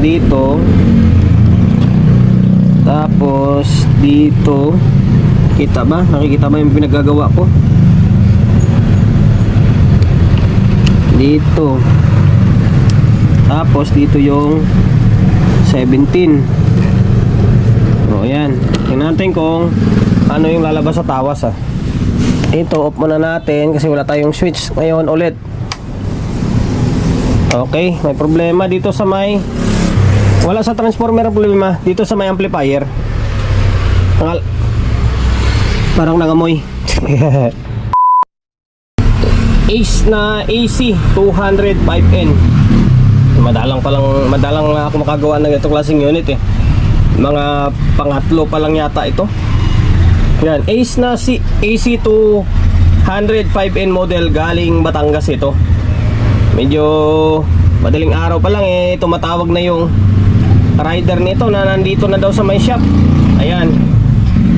dito. Tapos dito, kita ba? Nakikita ba yung pinagagawa ko? Dito. Tapos dito yung 17. O yan. Tingnan natin kung ano yung lalabas sa tawas Ito, off muna natin kasi wala tayong switch ngayon ulit. Okay, may problema dito sa wala sa transformer ang problema. Dito sa may amplifier. Parang nangamoy. Ace na AC 205N. Madalang na ako makagawa ng itong klaseng unit Mga pangatlo pa lang yata ito. Yan, Ace na AC 205N model, galing Batangas ito. Medyo madaling araw pa lang tumatawag na yung rider nito na nandito na daw sa may shop. Ayan.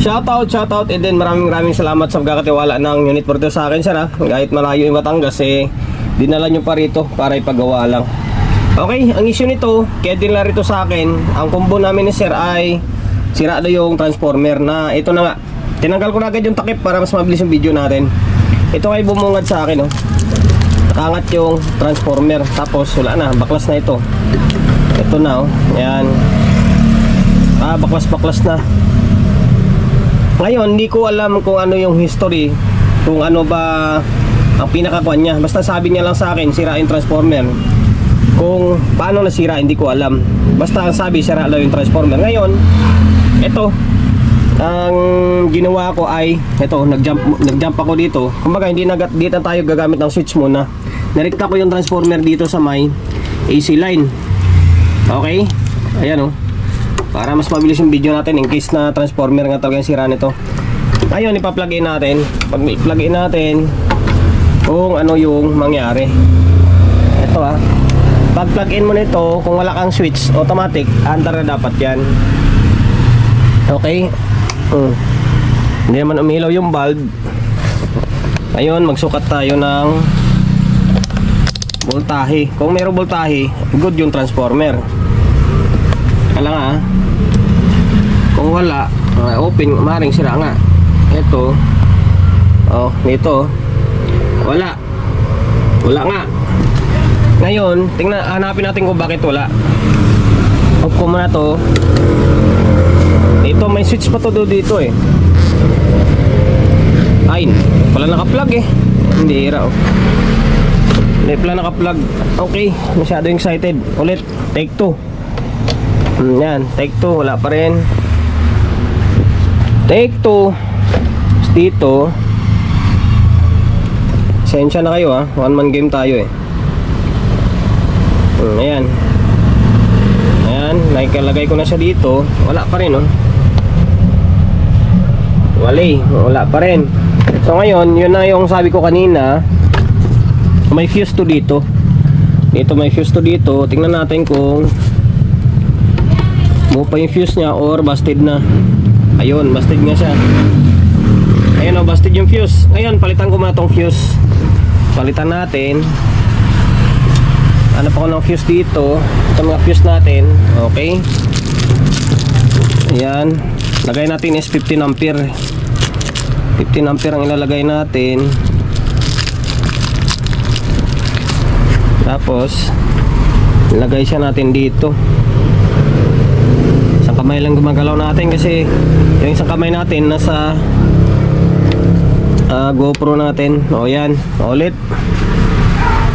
Shoutout, and then maraming salamat sa pagkakatiwala ng unit porter sa akin, sir Kahit malayo yung Batangas dinala nyo pa rito para ipagawa lang. Okay, ang issue nito, kaya dinala rito sa akin, ang combo namin ni sir ay sira daw yung transformer na ito na nga. Tinanggal ko na agad yung takip para mas mabilis yung video natin. Ito ay bumungad sa akin Nakangat yung transformer, tapos wala na, baklas na ito. Ito na yan. Baklas na. Ngayon, hindi ko alam kung ano yung history, kung ano ba ang pinakakuan niya. Basta sabi niya lang sa akin, sira yung transformer. Kung paano nasira, hindi ko alam. Basta ang sabi, sira lang yung transformer. Ngayon, ito, ang ginawa ko ay, ito, nag-jump ako dito. Kumbaga, hindi dito tayo gagamit ng switch muna. Narekta ko yung transformer dito sa may AC line. Okay? Ayan para mas mabilis yung video natin in case na transformer nga talaga yung sira nito. Ngayon, ipa-plug in natin. Pag i-plug in natin kung ano yung mangyari. Ito pag plug in mo nito, kung wala kang switch, automatic, under na dapat yan. Okay? Hindi naman umilaw yung bulb. Ngayon, magsukat tayo ng voltahe. Kung mayroong voltahe, good yung transformer. Kala nga kung wala, open, maring sira nga. Ito, dito, wala nga. Ngayon, hanapin natin kung bakit wala. Off ko muna to. Dito, may switch pa to dito Ay, wala naka-plug Hindi hira Hindi pala naka-plug. Okay, masyado excited. Ulit, take 2. Yan, take 2, wala pa rin. Take 2. Dito, sensya na kayo one man game tayo Ayan, nakalagay ko na siya dito. Wala pa rin wala pa rin. So ngayon, yun na yung sabi ko kanina, may fuse to dito. May fuse to dito. Tingnan natin kung mo pa yung fuse niya or busted na. Ayun, busted nga siya. Ayun busted yung fuse. Ngayon, palitan ko muna tong fuse. Palitan natin. Ano pa ko ng fuse dito. Ito mga fuse natin. Okay. Ayan. Lagay natin is 15 ampere. 15 ampere ang ilalagay natin. Tapos, ilagay siya natin dito. Kamay lang gumagalaw natin kasi yung isang kamay natin nasa GoPro natin. Yan, ulit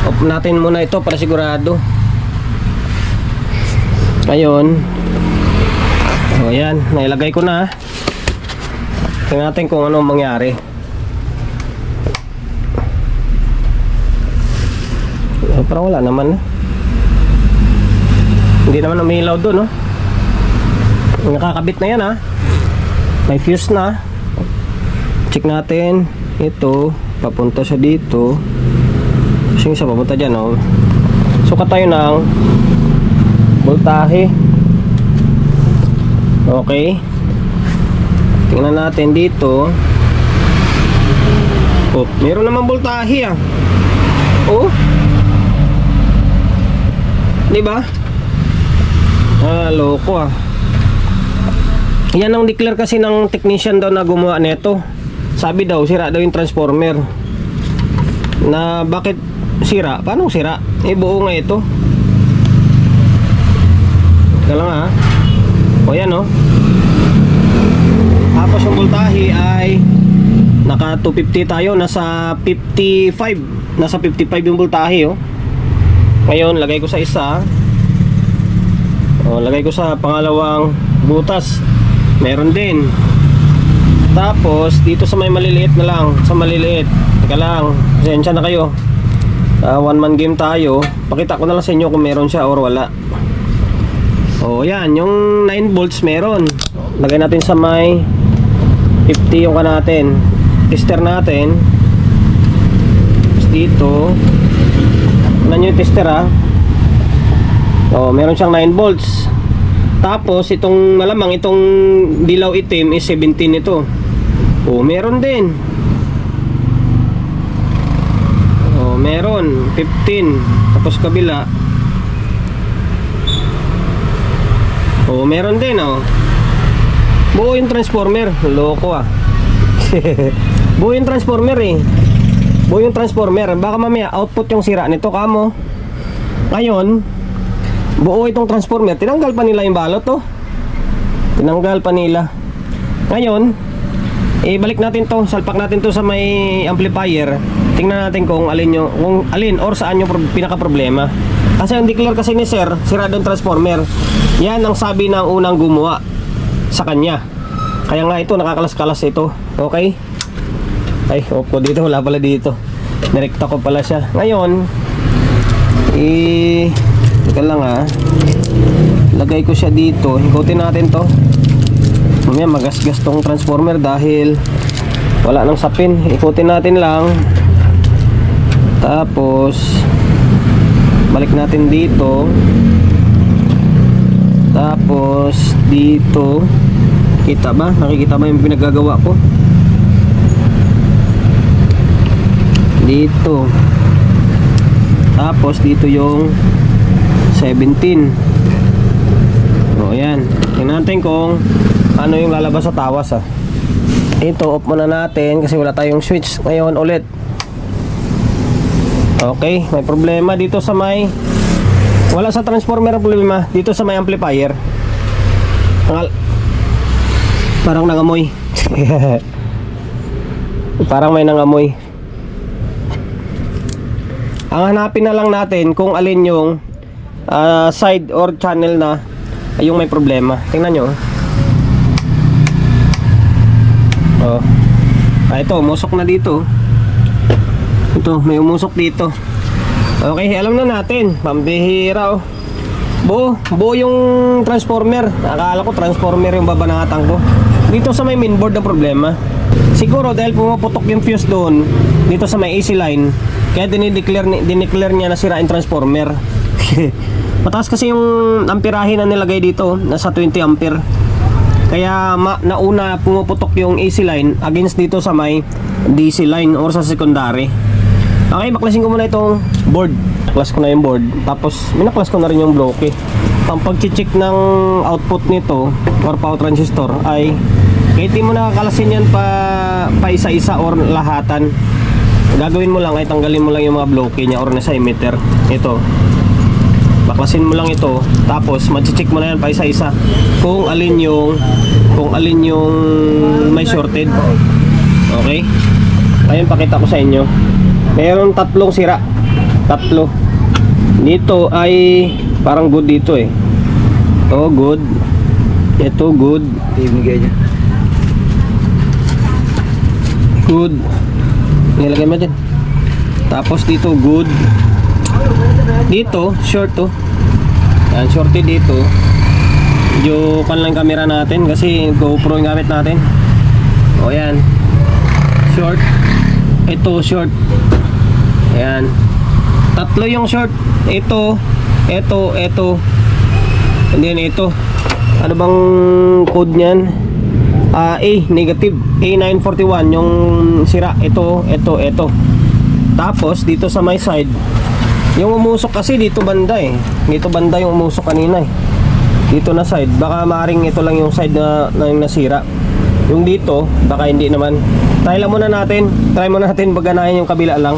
off natin muna ito para sigurado. Ngayon, yan, nailagay ko na. Tingnan natin kung ano mangyari. Parang wala naman hindi naman umilaw doon nakakabit na yan may fuse na. Check natin ito, papunta siya dito kasi isa papunta dyan sukat tayo ng voltahe. Okay, tingnan natin dito. Meron naman voltahe diba? Loko ah. Yan ang declare kasi ng technician daw na gumawa nito. Sabi daw sira daw yung transformer. Na bakit sira? Paano sira? Buo nga ito. Kaya lang ha. O yan o. Tapos yung voltahe ay naka 250 tayo. Nasa 55. Nasa 55 yung voltahe o. Ngayon lagay ko sa isa. O, lagay ko sa pangalawang butas. Meron din. Tapos dito sa may maliliit na lang. Sa maliliit. Teka lang. Pasensya na kayo. One man game tayo. Pakita ko na lang sa inyo kung meron siya or wala. O yan. Yung 9 volts meron. Lagay natin sa may 50 yung ka natin. Tester natin. Tapos dito. Ano nyo yung tester ha. O meron siyang 9 volts. Tapos itong malamang itong dilaw itim is 17 ito. Oh, meron din. Oh, meron 15. Tapos kabila. Oh, meron din oh. Buo yung transformer. Loko ah. Buo yung transformer eh. Buo yung transformer. Baka mamaya output yung sira nito kamo. Ngayon buo itong transformer. Tinanggal pa nila yung balot to. Tinanggal pa nila. Ngayon balik natin to. Salpak natin to sa may amplifier. Tingnan natin kung alin or saan yung pinaka problema. Kasi ang declare kasi ni sir, sira doon transformer. Yan ang sabi ng unang gumawa sa kanya. Kaya nga ito nakakalas-kalas ito. Okay. Ay off ko dito. Wala pala dito. Direkta ko pala siya. Ngayon teka lang ha. Lagay ko siya dito. Higutin natin to. Mamaya magasgas tong transformer dahil wala nang sapin. Ikutin natin lang. Tapos balik natin dito. Tapos dito. Kita ba? Nakikita ba yung pinaggagawa ko? Dito. Tapos dito yung 17. O yan. Tingnan natin kung ano yung lalabas sa tawas ah. Ito off muna natin kasi wala tayong switch ngayon ulit. Okay, may problema dito sa may wala sa transformer ang problema. Dito sa may amplifier. Parang nangamoy. Parang may nangamoy. Ang hanapin na lang natin kung alin yung side or channel na yung may problema. Tingnan nyo. Oh. Ito, umusok na dito. Ito, may umusok dito. Okay, alam na natin. Pambihira oh. Buo yung transformer. Akala ko transformer yung babanatan ko. Dito sa may mainboard na problema. Siguro dahil pumaputok yung fuse doon dito sa may AC line. Kaya dineclare niya na sira yung transformer. Mataas kasi yung amperahe na nilagay dito, nasa 20 ampere. Kaya nauna pumuputok yung AC line against dito sa may DC line or sa secondary. Okay, baklasin ko muna itong board. Baklas ko na yung board. Tapos minaklas ko na rin yung bloke. Ang pag-check ng output nito or power transistor ay kahit di mo nakakalasin yan pa isa-isa or lahatan. Gagawin mo lang ay tanggalin mo lang yung mga bloke niya or nasa emitter. Ito. Baklasin mo lang ito. Tapos mag-check mo na yan pa isa-isa kung alin yung may shorted. Okay? Ayun, pakita ko sa inyo. Meron tatlong sira. Tatlo. Dito ay parang good dito eh. Ito good. Ito good. Ibigay niya. Good. Nilagay mo dyan. Tapos dito good. Dito short to. Yan, shorty dito. Medyo kan lang camera natin kasi GoPro yung gamit natin. O yan. Short. Ito short. Ayan. Tatlo yung short. Ito. And then ito. Ano bang code niyan? A negative. A941 yung sira. Ito. Tapos dito sa my side. Yung umusok kasi dito banda eh. Dito banda yung umusok kanina eh. Dito na side, baka maaring ito lang yung side na yung nasira. Yung dito, baka hindi naman. Try muna natin baganahin yung kabila lang.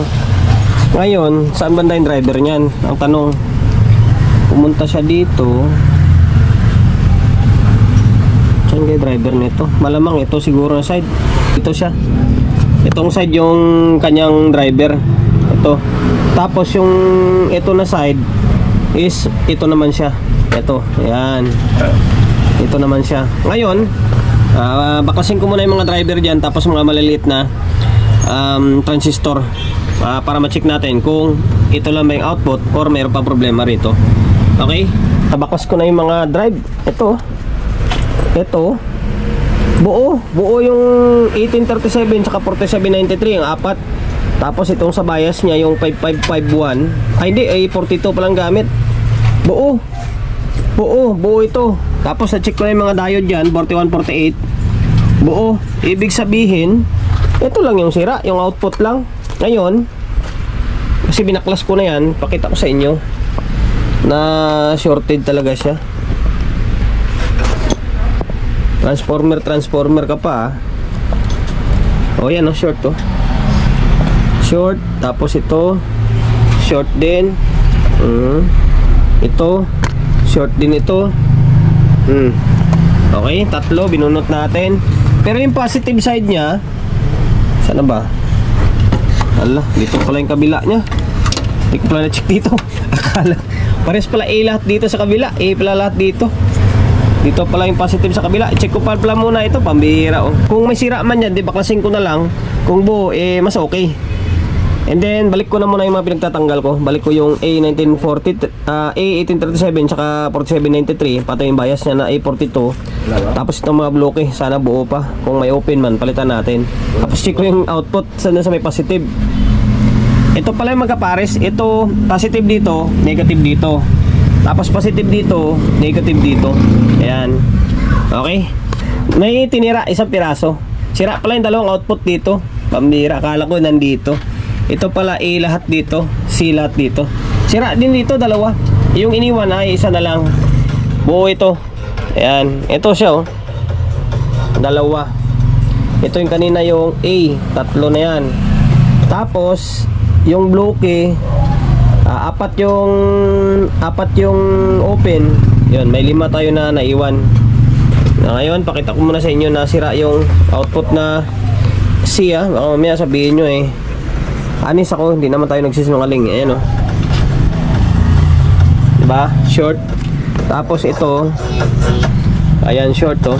Ngayon, saan banda yung driver niyan? Ang tanong, pumunta siya dito. Saan kaya driver nito? Malamang ito siguro na side. Ito siya. Itong side yung kanyang driver. Ito. Tapos yung ito na side is ito naman siya. Ito. Ayan. Ito naman siya. Ngayon, baklasin ko muna yung mga driver dyan, tapos mga maliliit na transistor, para ma-check natin kung ito lang ba yung output or mayroon pa problema rito. Okay? Tabaklas ko na yung mga drive. Ito buo yung 1837 tsaka 4793 ang apat. Tapos itong sa bias niya yung 5551, ay hindi, ay 42 pa lang gamit. Buo ito. Tapos na-check ko na yung mga diode dyan, 4148. Buo. Ibig sabihin, ito lang yung sira, yung output lang. Ngayon, kasi binaklas ko na yan, pakita ko sa inyo na shorted talaga siya. Transformer ka pa. O yan, short to. Short, tapos ito short din. Ito short din ito. Okay, tatlo binunot natin. Pero yung positive side niya, sana ba? Ala, dito pala yung kabila niya. Hindi ko pala na-check dito. Akala, pares pala A lahat dito sa kabila, A pala lahat dito. Dito pala yung positive sa kabila. Check ko pala muna ito, pambihira oh. Kung may sira man yan, di baklasin ko na lang. Kung buo, mas okay. And then, balik ko na muna yung mga pinagtatanggal ko. Balik ko yung A1940, A1837, tsaka 4793. Pati yung bias niya na A42. Tapos itong mga bloke, sana buo pa. Kung may open man, palitan natin. Tapos check ko yung output, sana sa may positive. Ito pala yung magkapares. Ito, positive dito, negative dito. Tapos positive dito, negative dito. Ayan. Okay. May tinira, isang piraso. Sira pala yung dalawang output dito. Pambira, akala ko nandito. Ito pala A lahat dito, C lahat dito. Sira din dito, dalawa. Yung iniwan ay isa na lang. Buo ito. Ayan, ito siya oh. Dalawa. Ito yung kanina yung A, tatlo na yan. Tapos yung bloke, apat yung open. Yun, may 5 tayo na naiwan. Ngayon, pakita ko muna sa inyo na sira yung output na C ah. Baka mamaya sabihin nyo eh, anis ako, hindi naman tayo nagsisinungaling. Ayan o. Diba? Short. Tapos ito, ayan, short to.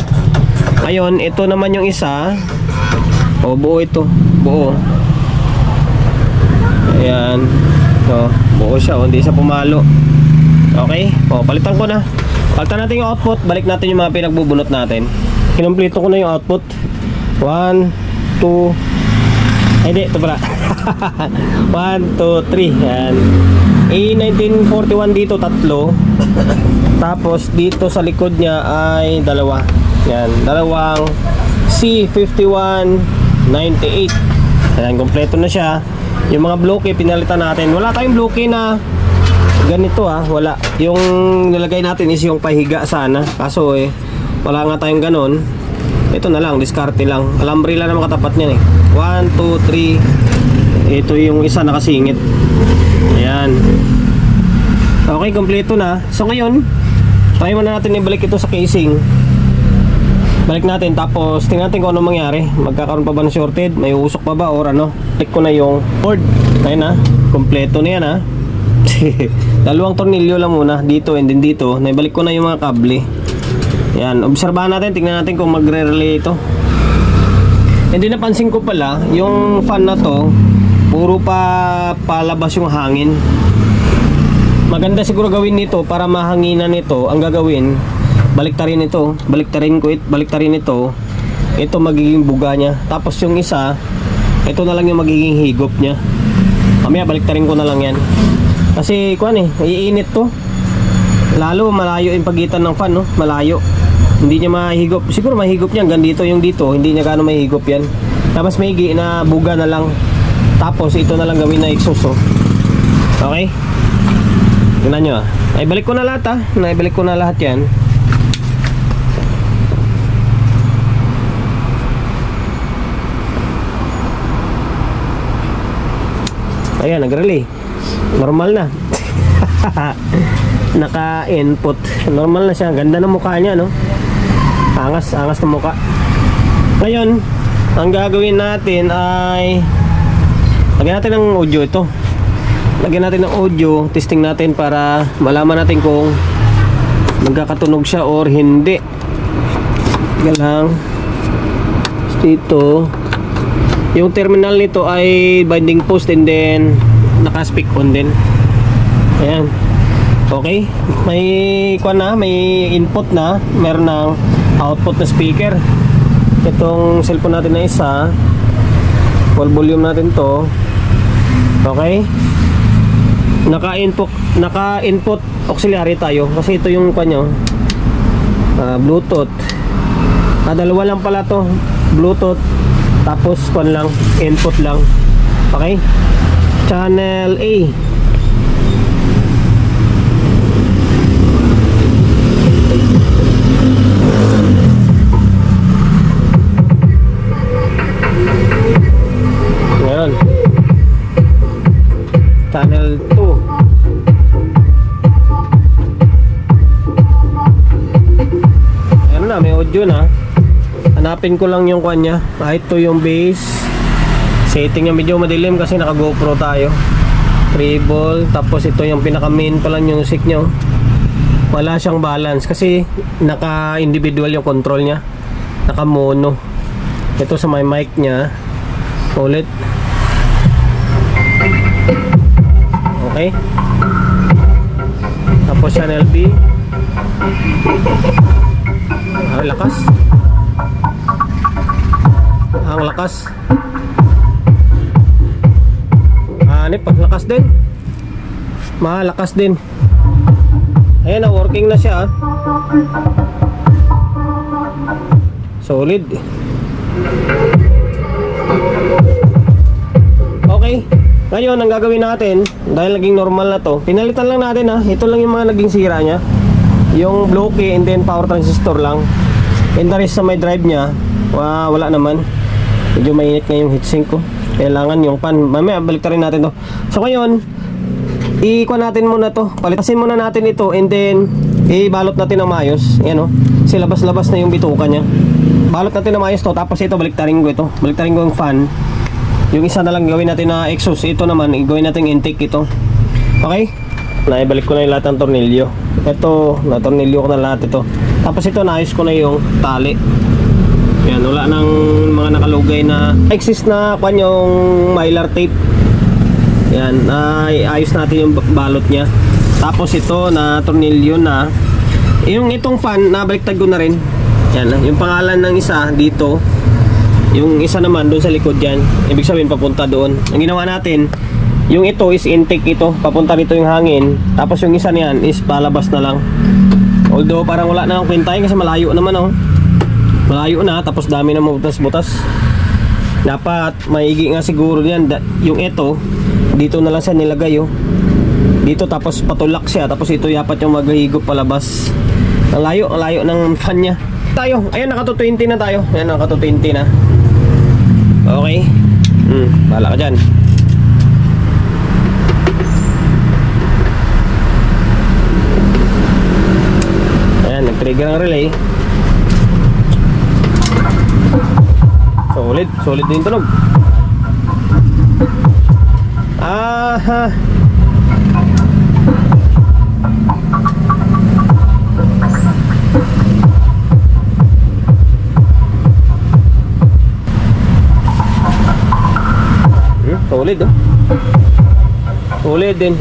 Ngayon, ito naman yung isa. O, buo ito. Buo. Ayan. O, buo siya. O, hindi siya pumalo. Okay? O, palitan ko na. Palitan natin yung output. Balik natin yung mga pinagbubunot natin. Kinumpleto ko na yung output. 1, 2, hindi, ito pala. 1, 2, 3. Yan. A1941 dito, tatlo. Tapos dito sa likod niya ay dalawa. Yan, dalawang C5198. Yan, kompleto na siya. Yung mga bloke pinalitan natin. Wala tayong bloke na ganito wala. Yung nilagay natin is yung pahiga sana. Kaso wala nga tayong ganon. Ito na lang, diskarte lang. Alambre lang naman katapat niyan 1, 2, 3. Ito yung isa nakasingit. Ayan. Okay, kompleto na. So ngayon, try muna natin ibalik ito sa casing. Balik natin, tapos tingnan natin kung ano mangyari. Magkakaroon pa ba ng shorted? May usok pa ba or ano? Balik ko na yung board. Ayun kompleto na yan Dalawang tornilyo lang muna, dito and then dito. Naibalik ko na yung mga kable. Yan, obserbahan natin, tingnan natin kung magre-relay ito. And then napansin ko pala, yung fan na to, puro pa palabas yung hangin. Maganda siguro gawin nito para mahanginan nito. Ang gagawin, baliktarin ito, baliktarin ito. Ito magiging buga niya. Tapos yung isa, ito na lang yung magiging higop niya. Mamaya baliktarin ko na lang yan. Kasi iinit to. Lalo malayo yung pagitan ng fan, no? Malayo. Hindi niya mahigop. Siguro mahigop niya hanggang dito, yung dito hindi niya gaano mahigop yan. Tapos may na buga na lang. Tapos ito na lang gawin na exhaust Okay? Tingnan nyo Naibalik ko na lahat Naibalik ko na lahat yan. Ayan, nag-relay. Normal na. Naka-input. Normal na siya. Ganda ng mukha niya, no? Angas ng mukha. Ngayon, ang gagawin natin ay lagyan natin ng audio ito. Lagyan natin ng audio, testing natin para malaman natin kung magkakatunog siya or hindi. Yan lang. Dito, yung terminal nito ay binding post and then naka-speak on din. Ayan. Okay, may kuan na, may input na, meron ng output na speaker. Itong cellphone natin na isa, full volume natin to. Okay, naka-input auxiliary tayo kasi ito yung kuan nyo, Bluetooth. Dalawa lang pala to, Bluetooth, tapos kuan lang, input lang. Okay, channel A. Ngayon, channel 2. Ano na, may audio na. Hanapin ko lang yung kanya. Ito yung bass. Setting niya medyo madilim kasi naka GoPro tayo. Treble. Tapos ito yung pinaka main pa lang yung music nyo. Wala siyang balance kasi naka individual yung control niya. Naka mono. Ito sa may mic niya. Ulit. Okay. Tapos channel B. Lakas. Ang lakas. Hanip, lakas din. Malakas din. Ayan na, working na siya. Solid. Okay. Ngayon, ang gagawin natin, dahil naging normal na to, pinalitan lang natin ha. Ito lang yung mga naging sira nya. Yung blow key and then power transistor lang. And the rest sa may drive nya, wala naman. Medyo mainit nga yung heatsink ko. Kailangan yung fan. Mamaya balik rin natin to. So ngayon, ikuha natin muna to. Palitasin muna natin ito and then ibalot natin ng maayos. Yan o. Kasi labas-labas na yung bituka nya. Balot natin ng maayos to. Tapos ito, baliktarin ko ito. Baliktarin ko yung fan. Yung isa na lang gawin natin na exhaust. Ito naman, gawin natin intake ito. Okay? Naibalik ko na yung lahat ng tornilyo. Ito, na-tornilyo ko na lahat ito. Tapos ito, naayos ko na yung tali. Yan, wala nang mga nakalugay na exist na kwan yung mylar tape. Yan, ayos natin yung balot nya. Tapos ito, na tornilyo na. Yung itong fan, nabaliktad ko na rin. Yan, yung pangalan ng isa dito. Yung isa naman doon sa likod yan. Ibig sabihin papunta doon. Ang ginawa natin, yung ito is intake ito. Papunta dito yung hangin. Tapos yung isa niyan is palabas na lang. Although parang wala na akong kwentahin kasi malayo naman oh. Malayo na, tapos dami na butas-butas. Dapat maigi nga siguro yan. Yung ito, dito na lang siya nilagay oh. Dito tapos patulak siya. Tapos ito yapat yung maghihigop palabas. Ang layo ng fan nya. Tayo, ayan naka 220 na tayo. Ayan naka 220 na. Okay. Bahala ka dyan. Ayan, nag-trigger ang relay. Solid din tunog. Aha. Solid oh. Solid din.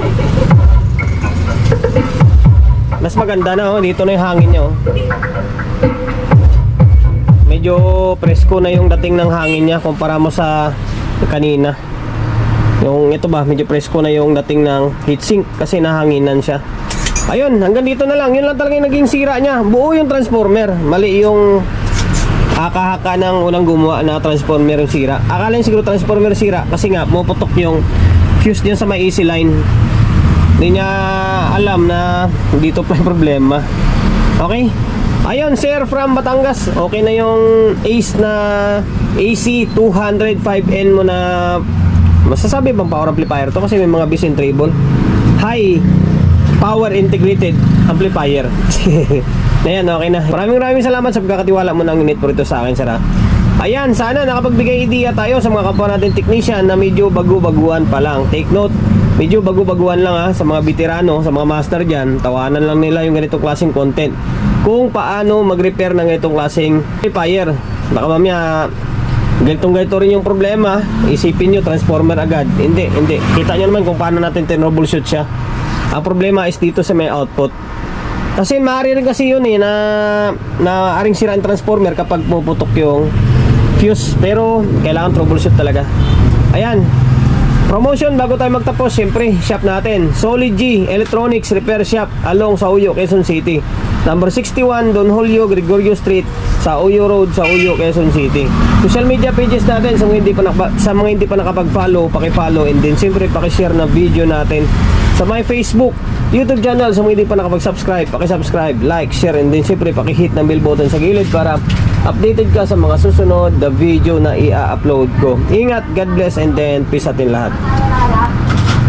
Mas maganda na oh, dito na yung hangin niya oh. Medyo presko na yung dating ng hangin niya kumpara mo sa kanina. Yung ito ba, medyo presko na yung dating ng heatsink kasi nahanginan siya. Ayun, hanggang dito na lang. Yun lang talaga yung naging sira niya. Buo yung transformer. Mali yung haka-haka ng unang gumawa na transformer yung sira. Akala yung siguro transformer sira kasi nga puputok yung fuse diyan sa may AC line. Hindi niya alam na dito pa yung problema. Okay? Ayun, sir from Batangas. Okay na yung Ace na AC 205N mo na Masasabi bang power amplifier to? Kasi may mga bis and treble. High power integrated amplifier. Ayan, okay na. Maraming salamat sa pagkakatiwala mo ng unit po ito sa akin, sir. Ayan, sana nakapagbigay idea tayo sa mga kapwa natin technician na medyo bagu-baguhan pa lang. Take note, medyo bagu-baguhan lang ha, sa mga veterano, sa mga master dyan. Tawanan lang nila yung ganitong klaseng content. Kung paano mag-repair ng ganitong klaseng amplifier. Baka mamaya ganito rin yung problema, isipin nyo transformer agad. Hindi. Kita nyo naman kung paano natin tinroubleshoot siya. Ang problema is dito sa may output. Kasi maaari rin kasi yun na aring sira ang transformer kapag puputok yung fuse. Pero kailangan troubleshoot talaga. Ayan, promotion bago tayo magtapos. Siyempre, shop natin, Solid G Electronics Repair Shop along sa Uyo, Quezon City. Number 61 Don Julio Gregorio Street, sa Uyo Road, sa Uyo, Quezon City. Social media pages natin, sa mga hindi pa nakapag-follow, paki-follow, and then siyempre paki-share na video natin sa my Facebook, YouTube channel. Sa mga hindi pa nakapag-subscribe, paki-subscribe, like, share, and then siyempre paki-hit ng bell button sa gilid para updated ka sa mga susunod na video na i-upload ko. Ingat, God bless, and then peace atin lahat.